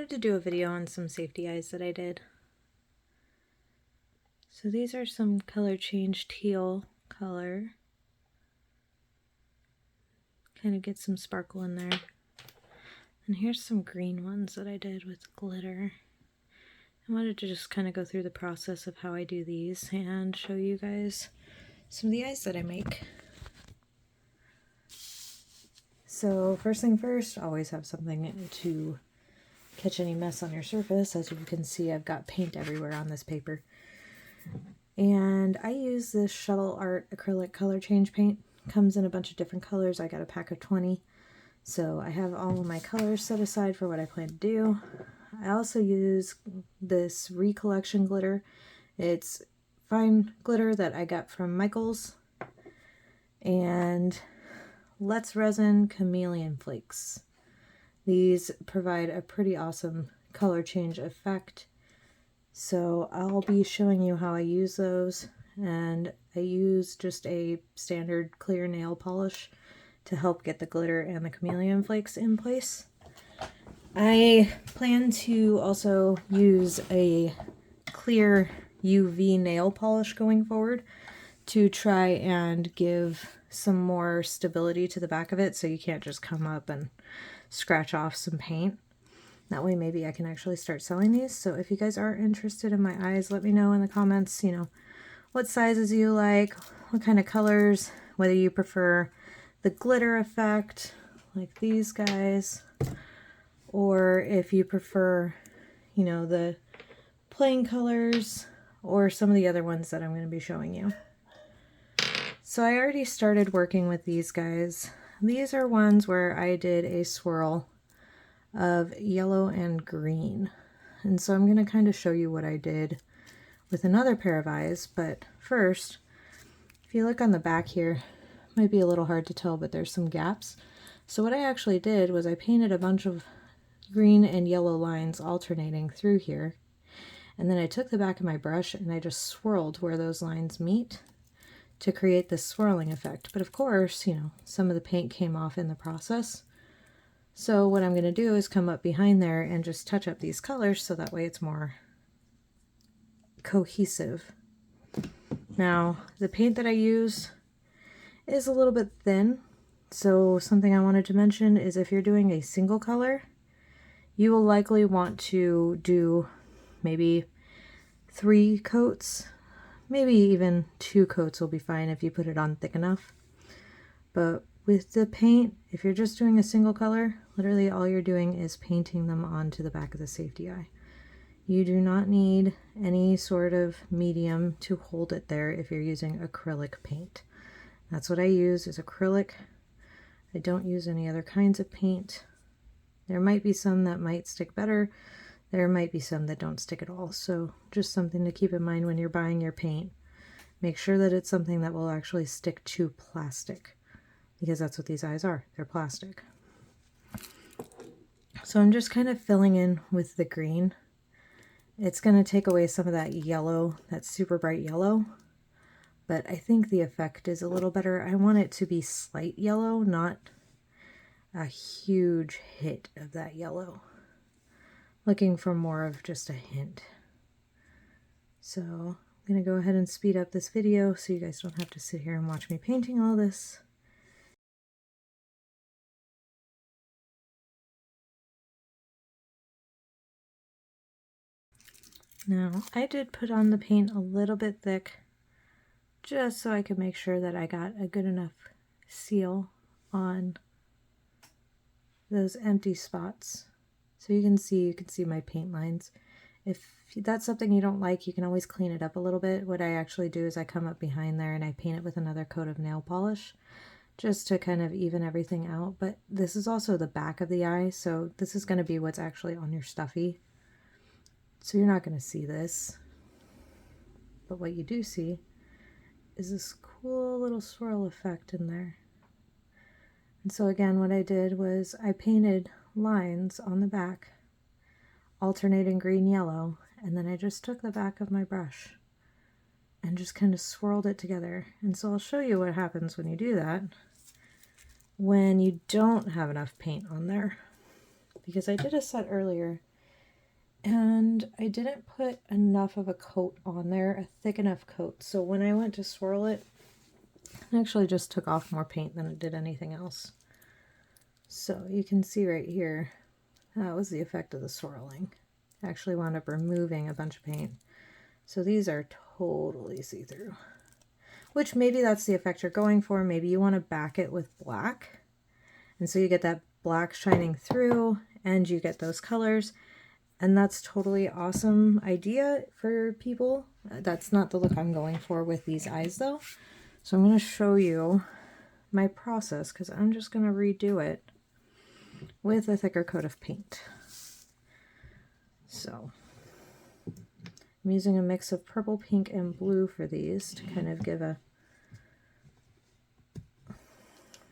wanted to do a video on some safety eyes that I did. So these are some color change teal color. Kind of get some sparkle in there. And here's some green ones that I did with glitter. I wanted to just kind of go through the process of how I do these and show you guys some of the eyes that I make. So first thing first, always have something to catch any mess on your surface. As you can see, I've got paint everywhere on this paper. And I use this Shuttle Art acrylic color change paint. Comes in a bunch of different colors. I got a pack of 20. So I have all of my colors set aside for what I plan to do. I also use this recollection glitter. It's fine glitter that I got from Michael's. And Resin Chameleon flakes. These provide a pretty awesome color change effect. So I'll be showing you how I use those, and I use just a standard clear nail polish to help get the glitter and the chameleon flakes in place. I plan to also use a clear UV nail polish going forward to try and give some more stability to the back of it so you can't just come up and scratch off some paint. That way maybe I can actually start selling these. So if you guys are interested in my eyes, let me know in the comments, what sizes you like, what kind of colors, whether you prefer the glitter effect, like these guys, or if you prefer, the plain colors, or some of the other ones that I'm going to be showing you. So I already started working with these guys. These are ones where I did a swirl of yellow and green. And so I'm going to kind of show you what I did with another pair of eyes. But first, if you look on the back here, it might be a little hard to tell, but there's some gaps. So what I actually did was I painted a bunch of green and yellow lines alternating through here. And then I took the back of my brush and I just swirled where those lines meet to create this swirling effect. But of course, some of the paint came off in the process. So what I'm going to do is come up behind there and just touch up these colors so that way it's more cohesive. Now, the paint that I use is a little bit thin. So something I wanted to mention is if you're doing a single color, you will likely want to do maybe 3 coats. Maybe even 2 coats will be fine if you put it on thick enough. But with the paint, if you're just doing a single color, literally all you're doing is painting them onto the back of the safety eye. You do not need any sort of medium to hold it there if you're using acrylic paint. That's what I use, is acrylic. I don't use any other kinds of paint. There might be some that might stick better. There might be some that don't stick at all. So just something to keep in mind when you're buying your paint. Make sure that it's something that will actually stick to plastic, because that's what these eyes are. They're plastic. So I'm just kind of filling in with the green. It's going to take away some of that yellow, that super bright yellow, but I think the effect is a little better. I want it to be slight yellow, not a huge hit of that yellow. Looking for more of just a hint. So I'm going to go ahead and speed up this video so you guys don't have to sit here and watch me painting all this. Now, I did put on the paint a little bit thick just so I could make sure that I got a good enough seal on those empty spots. So you can see my paint lines. If that's something you don't like, you can always clean it up a little bit. What I actually do is I come up behind there and I paint it with another coat of nail polish just to kind of even everything out. But this is also the back of the eye, so this is going to be what's actually on your stuffy. So you're not going to see this. But what you do see is this cool little swirl effect in there. And so again, what I did was I painted lines on the back, alternating green, yellow, and then I just took the back of my brush and just kind of swirled it together. And so I'll show you what happens when you do that when you don't have enough paint on there. Because I did a set earlier And I didn't put enough of a coat on there, a thick enough coat. So when I went to swirl it, I actually just took off more paint than it did anything else. So you can see right here, that was the effect of the swirling. I actually wound up removing a bunch of paint. So these are totally see-through. Which maybe that's the effect you're going for. Maybe you want to back it with black. And so you get that black shining through and you get those colors. And that's totally awesome idea for people. That's not the look I'm going for with these eyes though. So I'm going to show you my process because I'm just going to redo it with a thicker coat of paint. So I'm using a mix of purple, pink, and blue for these to kind of give a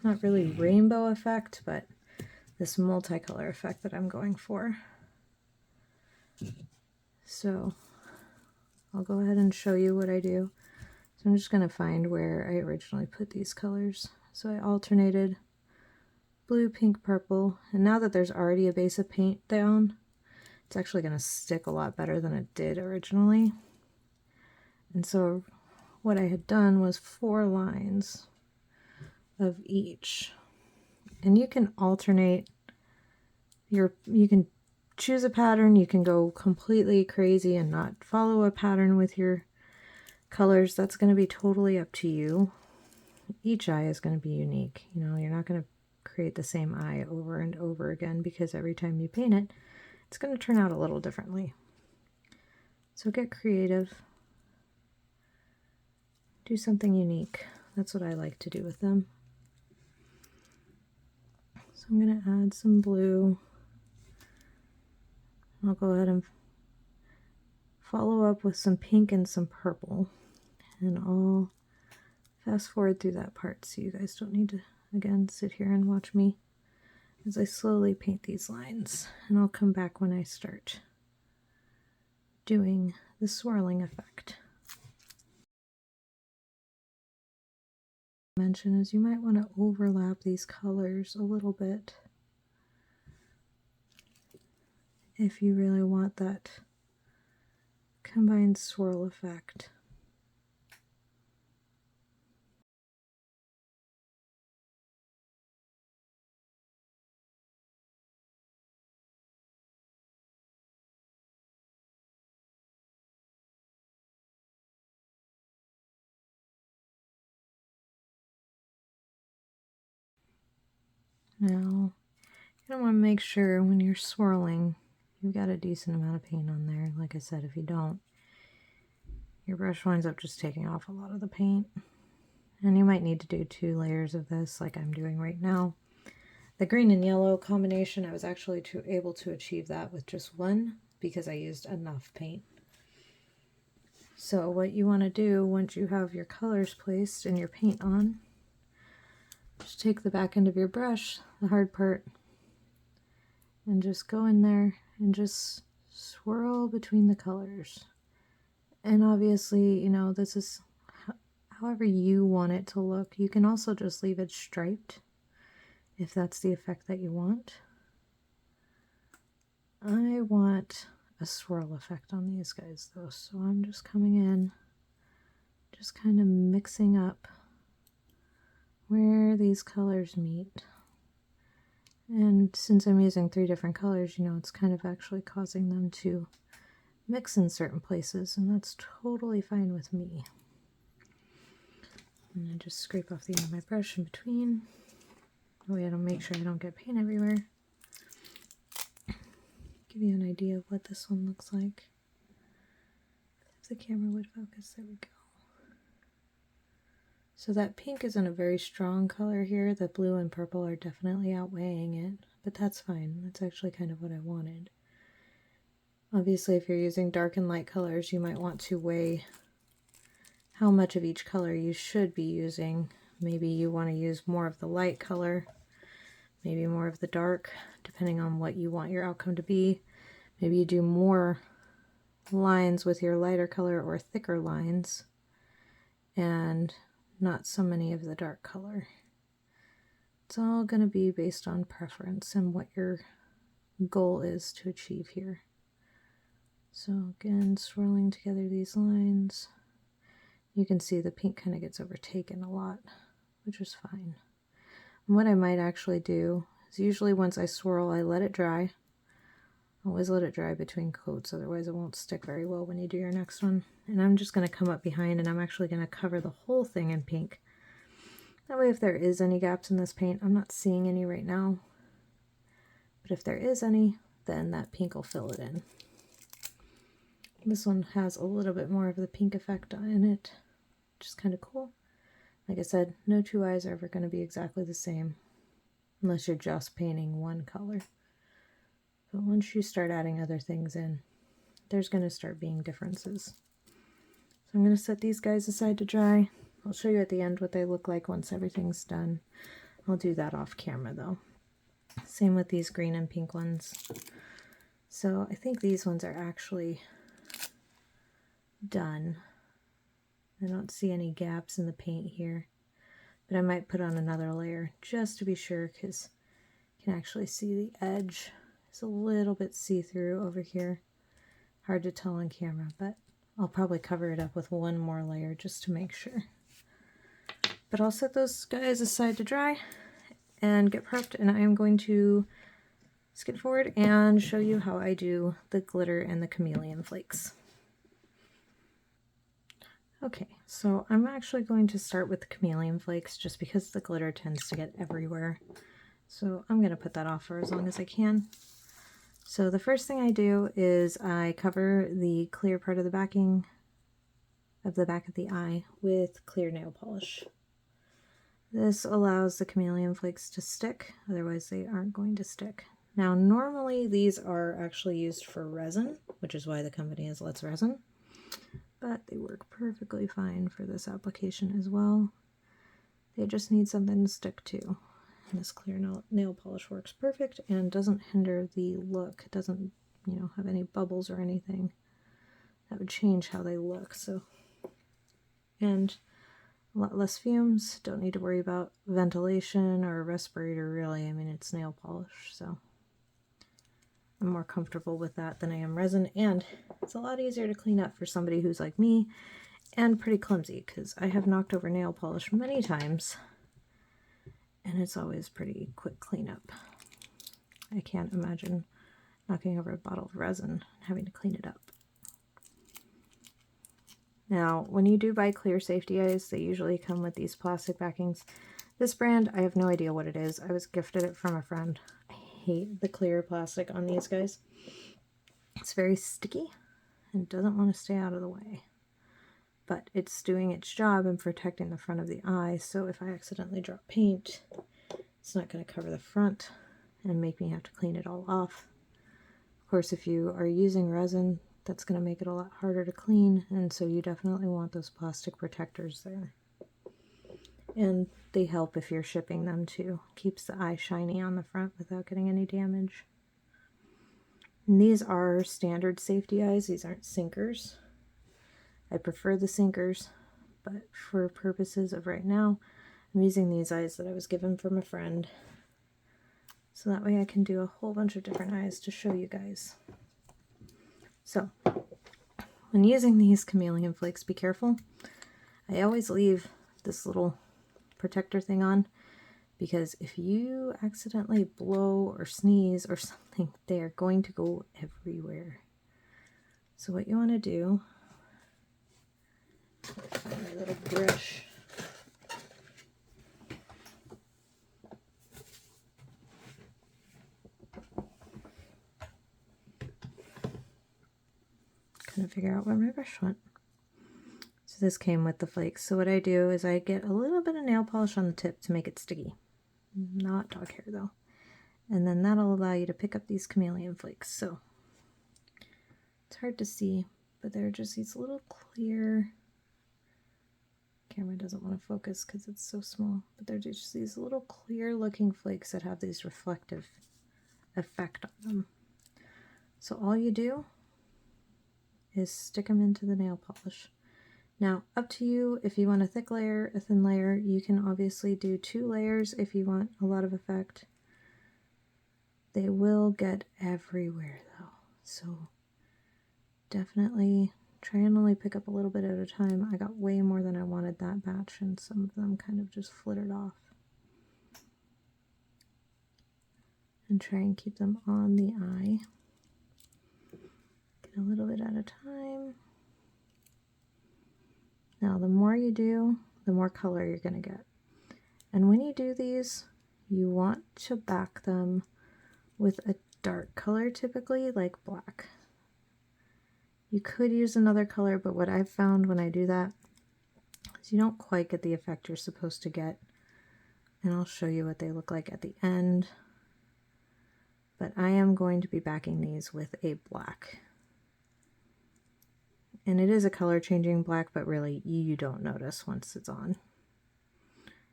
not really rainbow effect, but this multicolor effect that I'm going for. So I'll go ahead and show you what I do. So I'm just going to find where I originally put these colors. So I alternated blue, pink, purple, and now that there's already a base of paint down, it's actually going to stick a lot better than it did originally. And so what I had done was 4 lines of each. And you can alternate you can choose a pattern, you can go completely crazy and not follow a pattern with your colors. That's going to be totally up to you. Each eye is going to be unique. You know, you're not going to create the same eye over and over again because every time you paint it, it's going to turn out a little differently. So get creative. Do something unique. That's what I like to do with them. So I'm going to add some blue. I'll go ahead and follow up with some pink and some purple. And I'll fast forward through that part so you guys don't need to, again, sit here and watch me as I slowly paint these lines. And I'll come back when I start doing the swirling effect. Mention is you might want to overlap these colors a little bit if you really want that combined swirl effect. Now, you want to make sure when you're swirling, you've got a decent amount of paint on there. Like I said, if you don't, your brush winds up just taking off a lot of the paint. And you might need to do 2 layers of this like I'm doing right now. The green and yellow combination, I was actually able to achieve that with just 1 because I used enough paint. So what you want to do once you have your colors placed and your paint on, just take the back end of your brush, the hard part, and just go in there and just swirl between the colors. And obviously, you know, this is however you want it to look. You can also just leave it striped if that's the effect that you want. I want a swirl effect on these guys though, so I'm just coming in, just kind of mixing up where these colors meet. And since I'm using 3 different colors, you know, it's kind of actually causing them to mix in certain places, and that's totally fine with me. And I just scrape off the end of my brush in between. That way I don't make sure I don't get paint everywhere. Give you an idea of what this one looks like. If the camera would focus, there we go. So that pink isn't a very strong color here. The blue and purple are definitely outweighing it, but that's fine. That's actually kind of what I wanted. Obviously, if you're using dark and light colors, you might want to weigh how much of each color you should be using. Maybe you want to use more of the light color, maybe more of the dark, depending on what you want your outcome to be. Maybe you do more lines with your lighter color or thicker lines, and not so many of the dark color. It's all going to be based on preference and what your goal is to achieve here. So again, swirling together these lines. You can see the pink kind of gets overtaken a lot, which is fine. And what I might actually do is usually once I swirl, I let it dry. Always let it dry between coats, otherwise it won't stick very well when you do your next one. And I'm just going to come up behind and I'm actually going to cover the whole thing in pink. That way if there is any gaps in this paint, I'm not seeing any right now, but if there is any, then that pink will fill it in. This one has a little bit more of the pink effect in it, which is kind of cool. Like I said, no two eyes are ever going to be exactly the same unless you're just painting one color. But once you start adding other things in, there's going to start being differences. So I'm going to set these guys aside to dry. I'll show you at the end what they look like once everything's done. I'll do that off camera though. Same with these green and pink ones. So I think these ones are actually done. I don't see any gaps in the paint here, but I might put on another layer just to be sure, because you can actually see the edge. It's a little bit see-through over here. Hard to tell on camera, but I'll probably cover it up with one more layer just to make sure. But I'll set those guys aside to dry and get prepped, and I am going to skip forward and show you how I do the glitter and the chameleon flakes. Okay, so I'm actually going to start with the chameleon flakes just because the glitter tends to get everywhere. So I'm going to put that off for as long as I can. So the first thing I do is I cover the clear part of the backing of the back of the eye with clear nail polish. This allows the chameleon flakes to stick, otherwise they aren't going to stick. Now normally these are actually used for resin, which is why the company is Let's Resin, but they work perfectly fine for this application as well. They just need something to stick to. And this clear nail polish works perfect and doesn't hinder the look. It doesn't, have any bubbles or anything that would change how they look. So, and a lot less fumes. Don't need to worry about ventilation or a respirator really. I mean, it's nail polish, so I'm more comfortable with that than I am resin, and it's a lot easier to clean up for somebody who's like me and pretty clumsy, because I have knocked over nail polish many times. And it's always pretty quick cleanup. I can't imagine knocking over a bottle of resin and having to clean it up. Now, when you do buy clear safety eyes, they usually come with these plastic backings. This brand, I have no idea what it is. I was gifted it from a friend. I hate the clear plastic on these guys. It's very sticky and doesn't want to stay out of the way. But it's doing its job in protecting the front of the eye, so if I accidentally drop paint, it's not going to cover the front and make me have to clean it all off. Of course, if you are using resin, that's going to make it a lot harder to clean, and so you definitely want those plastic protectors there. And they help if you're shipping them too. Keeps the eye shiny on the front without getting any damage. And these are standard safety eyes, these aren't sinkers. I prefer the sinkers, but for purposes of right now, I'm using these eyes that I was given from a friend. So that way I can do a whole bunch of different eyes to show you guys. So, when using these chameleon flakes, be careful. I always leave this little protector thing on, because if you accidentally blow or sneeze or something, they are going to go everywhere. So what you want to do, find my little brush. Couldn't figure out where my brush went. So this came with the flakes. So what I do is I get a little bit of nail polish on the tip to make it sticky. Not dog hair though. And then that'll allow you to pick up these chameleon flakes. So it's hard to see, but they're just these little clear, camera doesn't want to focus because it's so small, but they're just these little clear looking flakes that have these reflective effect on them. So all you do is stick them into the nail polish. Now, up to you if you want a thick layer, a thin layer. You can obviously do 2 layers if you want a lot of effect. They will get everywhere though, so definitely try and only pick up a little bit at a time. I got way more than I wanted that batch, and some of them kind of just flittered off. And try and keep them on the eye. Get a little bit at a time. Now, the more you do, the more color you're going to get. And when you do these, you want to back them with a dark color, typically, like black. You could use another color, but what I've found when I do that is you don't quite get the effect you're supposed to get. And I'll show you what they look like at the end. But I am going to be backing these with a black. And it is a color changing black, but really you don't notice once it's on.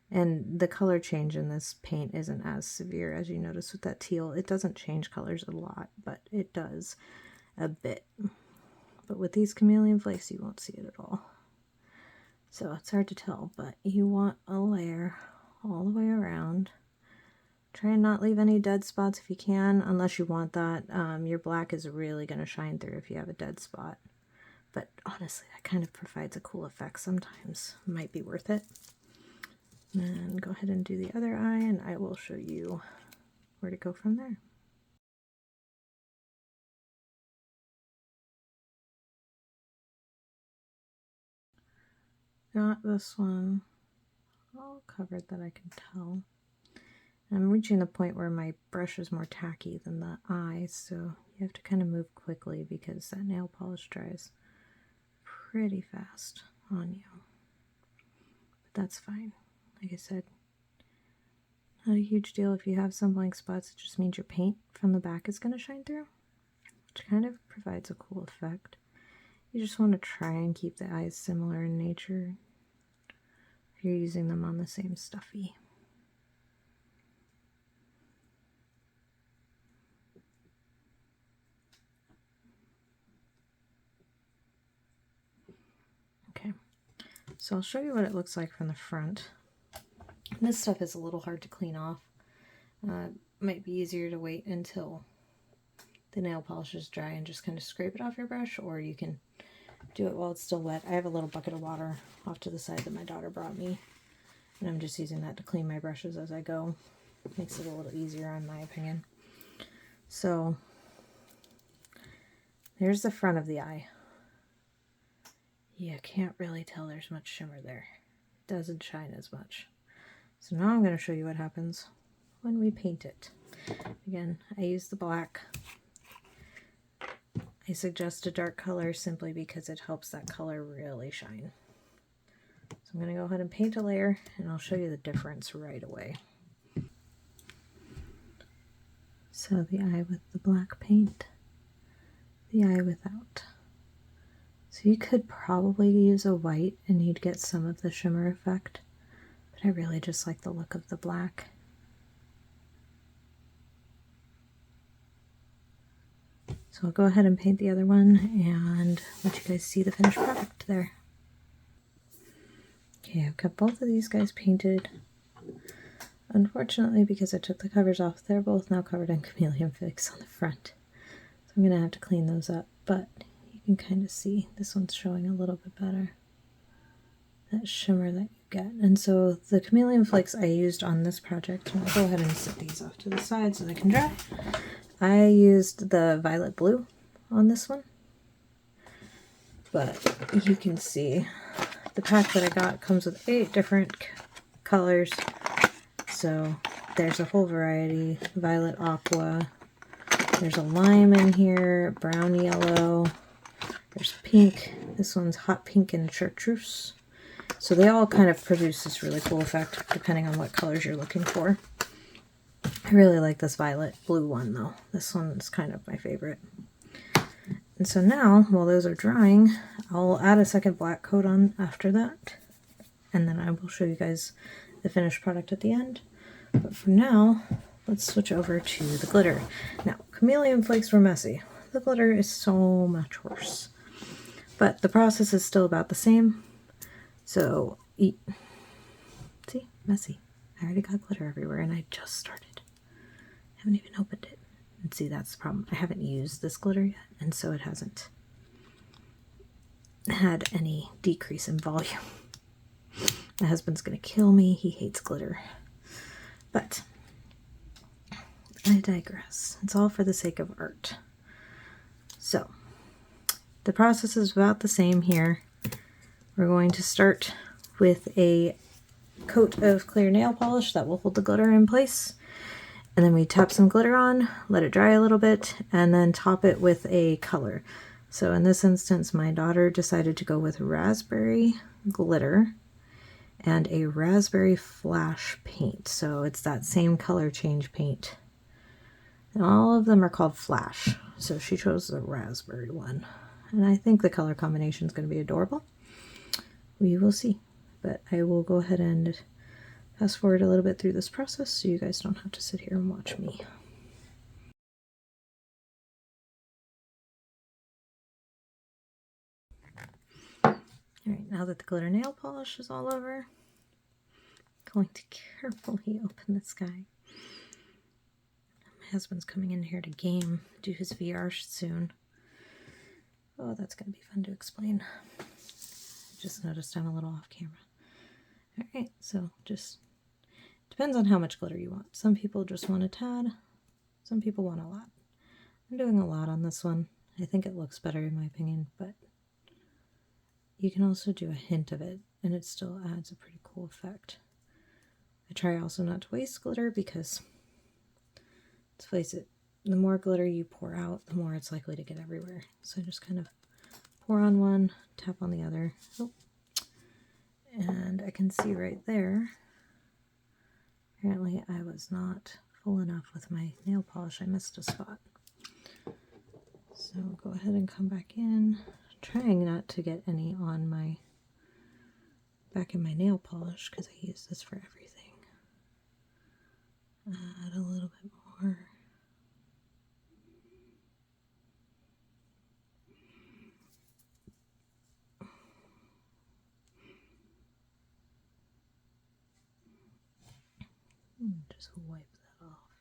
And the color change in this paint isn't as severe as you notice with that teal. It doesn't change colors a lot, but it does a bit. But with these Chameleon flakes, you won't see it at all. So it's hard to tell, but you want a layer all the way around. Try and not leave any dead spots if you can, unless you want that. Your black is really going to shine through if you have a dead spot. But honestly, that kind of provides a cool effect sometimes. Might be worth it. And go ahead and do the other eye, and I will show you where to go from there. Got this one all covered that I can tell. I'm reaching the point where my brush is more tacky than the eye, so you have to kind of move quickly because that nail polish dries pretty fast on you. But that's fine. Like I said, not a huge deal if you have some blank spots. It just means your paint from the back is going to shine through, which kind of provides a cool effect. You just want to try and keep the eyes similar in nature if you're using them on the same stuffy. Okay, so I'll show you what it looks like from the front. And this stuff is a little hard to clean off. Might be easier to wait until the nail polish is dry and just kind of scrape it off your brush, or you can do it while it's still wet. I have a little bucket of water off to the side that my daughter brought me, and I'm just using that to clean my brushes as I go. Makes it a little easier in my opinion. So there's the front of the eye. You can't really tell there's much shimmer there. It doesn't shine as much. So now I'm going to show you what happens when we paint it. Again, I use the black. I suggest a dark color simply because it helps that color really shine. So I'm going to go ahead and paint a layer, and I'll show you the difference right away. So the eye with the black paint, the eye without. So you could probably use a white and you'd get some of the shimmer effect, but I really just like the look of the black. So I'll go ahead and paint the other one and let you guys see the finished product there. Okay, I've got both of these guys painted. Unfortunately, because I took the covers off, they're both now covered in Chameleon flakes on the front. So I'm going to have to clean those up, but you can kind of see this one's showing a little bit better. That shimmer that you get. And so the Chameleon flakes I used on this project, and I'll go ahead and set these off to the side so they can dry. I used the violet blue on this one, but you can see the pack that I got comes with 8 different colors. So there's a whole variety. Violet aqua, there's a lime in here, brown yellow, there's pink, this one's hot pink and chartreuse. So they all kind of produce this really cool effect depending on what colors you're looking for. I really like this violet blue one though. This one's kind of my favorite. And so now, while those are drying, I'll add a second black coat on after that. And then I will show you guys the finished product at the end. But for now, let's switch over to the glitter. Now, Chameleon flakes were messy. The glitter is so much worse. But the process is still about the same. So, see? Messy. I already got glitter everywhere and I just started. Haven't even opened it. And see, that's the problem. I haven't used this glitter yet, and so it hasn't had any decrease in volume. My husband's gonna kill me. He hates glitter. But I digress. It's all for the sake of art. So the process is about the same here. We're going to start with a coat of clear nail polish that will hold the glitter in place. And then we tap some glitter on, let it dry a little bit, and then top it with a color. So in this instance, my daughter decided to go with raspberry glitter and a raspberry flash paint. So it's that same color change paint. And all of them are called flash. So she chose the raspberry one. And I think the color combination is going to be adorable. We will see. But I will go ahead and fast forward a little bit through this process so you guys don't have to sit here and watch me. Alright, now that the glitter nail polish is all over, I'm going to carefully open this guy. My husband's coming in here to do his VR soon. Oh, that's going to be fun to explain. Just noticed I'm a little off camera. Alright, so just depends on how much glitter you want. Some people just want a tad, some people want a lot. I'm doing a lot on this one. I think it looks better in my opinion, but you can also do a hint of it and it still adds a pretty cool effect. I try also not to waste glitter because, let's face it, the more glitter you pour out, the more it's likely to get everywhere. So just kind of pour on one, tap on the other. Oh. And I can see right there, apparently I was not full enough with my nail polish. I missed a spot. So go ahead and come back in, trying not to get any on my back in my nail polish because I use this for everything. Add a little bit more. Just wipe that off.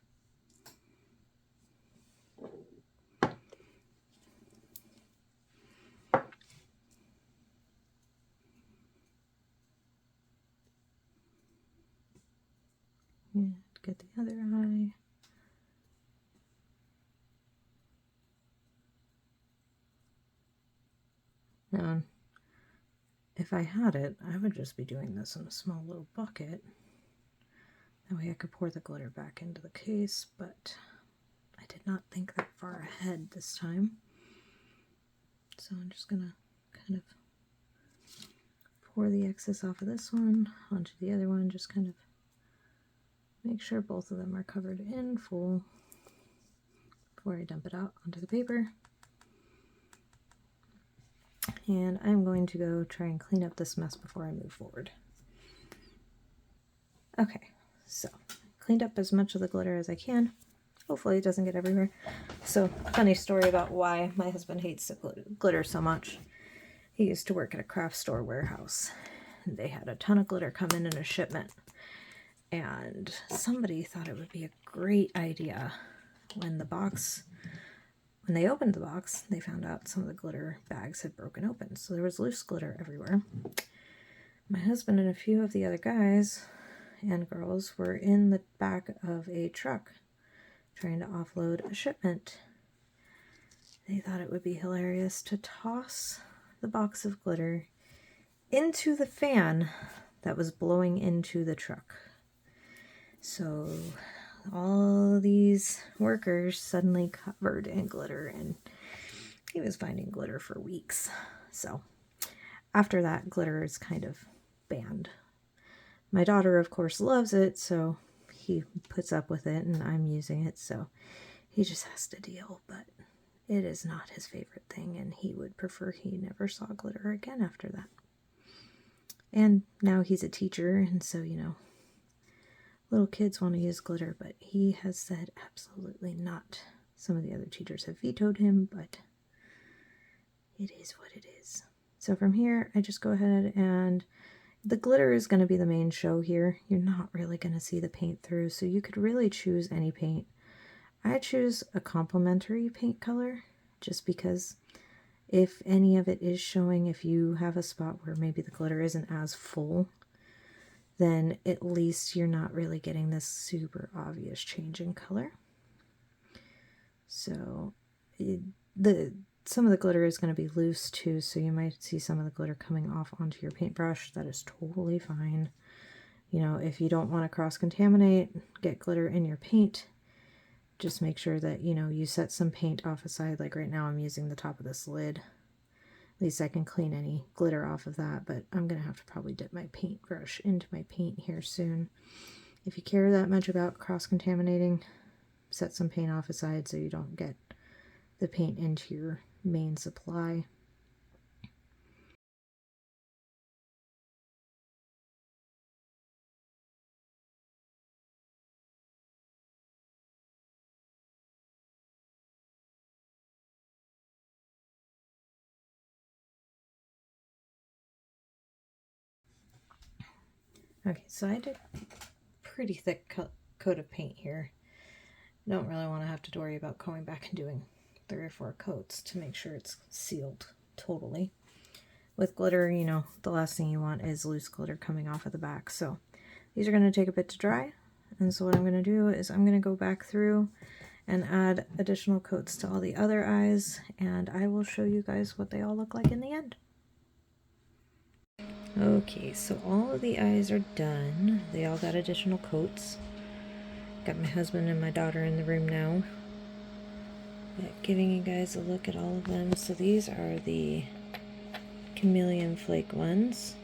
And get the other eye. Now, if I had it, I would just be doing this in a small little bucket. That way I could pour the glitter back into the case, but I did not think that far ahead this time. So I'm just gonna kind of pour the excess off of this one onto the other one, just kind of make sure both of them are covered in full before I dump it out onto the paper. And I'm going to go try and clean up this mess before I move forward. Okay, so cleaned up as much of the glitter as I can. Hopefully it doesn't get everywhere. So, funny story about why my husband hates the glitter so much. He used to work at a craft store warehouse. They had a ton of glitter come in a shipment. And somebody thought it would be a great idea when they opened the box, they found out some of the glitter bags had broken open. So there was loose glitter everywhere. My husband and a few of the other guys and girls were in the back of a truck trying to offload a shipment. They thought it would be hilarious to toss the box of glitter into the fan that was blowing into the truck. So all these workers suddenly covered in glitter, and he was finding glitter for weeks. So after that, glitter is kind of banned. My daughter, of course, loves it, so he puts up with it, and I'm using it, so he just has to deal. But it is not his favorite thing, and he would prefer he never saw glitter again after that. And now he's a teacher, and so, you know, little kids want to use glitter, but he has said absolutely not. Some of the other teachers have vetoed him, but it is what it is. So from here, I just go ahead and the glitter is going to be the main show here. You're not really going to see the paint through, so you could really choose any paint. I choose a complementary paint color just because if any of it is showing, if you have a spot where maybe the glitter isn't as full, then at least you're not really getting this super obvious change in color. So some of the glitter is going to be loose too, so you might see some of the glitter coming off onto your paintbrush. That is totally fine. You know, if you don't want to cross-contaminate, get glitter in your paint, just make sure that, you know, you set some paint off aside. Like right now I'm using the top of this lid. At least I can clean any glitter off of that, but I'm going to have to probably dip my paintbrush into my paint here soon. If you care that much about cross-contaminating, set some paint off aside so you don't get the paint into your main supply. Okay, so I did a pretty thick coat of paint here. Don't really want to have to worry about going back and doing 3 or 4 coats to make sure it's sealed totally. With glitter, you know, the last thing you want is loose glitter coming off of the back. So these are going to take a bit to dry. And so what I'm going to do is I'm going to go back through and add additional coats to all the other eyes, and I will show you guys what they all look like in the end. Okay, so all of the eyes are done. They all got additional coats. Got my husband and my daughter in the room now. But giving you guys a look at all of them. So these are the Chameleon flake ones.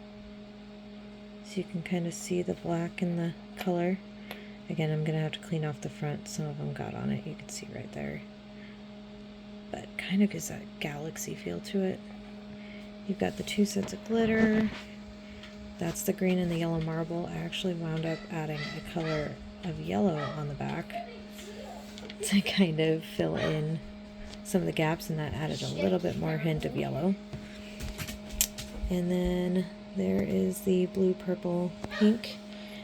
So you can kind of see the black and the color. Again, I'm going to have to clean off the front. Some of them got on it. You can see right there. But kind of gives that galaxy feel to it. You've got the 2 sets of glitter. That's the green and the yellow marble. I actually wound up adding a color of yellow on the back to kind of fill in some of the gaps, and that added a little bit more hint of yellow. And then there is the blue, purple, pink.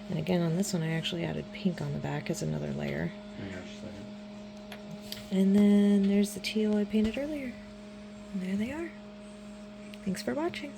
And again, on this one, I actually added pink on the back as another layer. And then there's the teal I painted earlier. And there they are. Thanks for watching.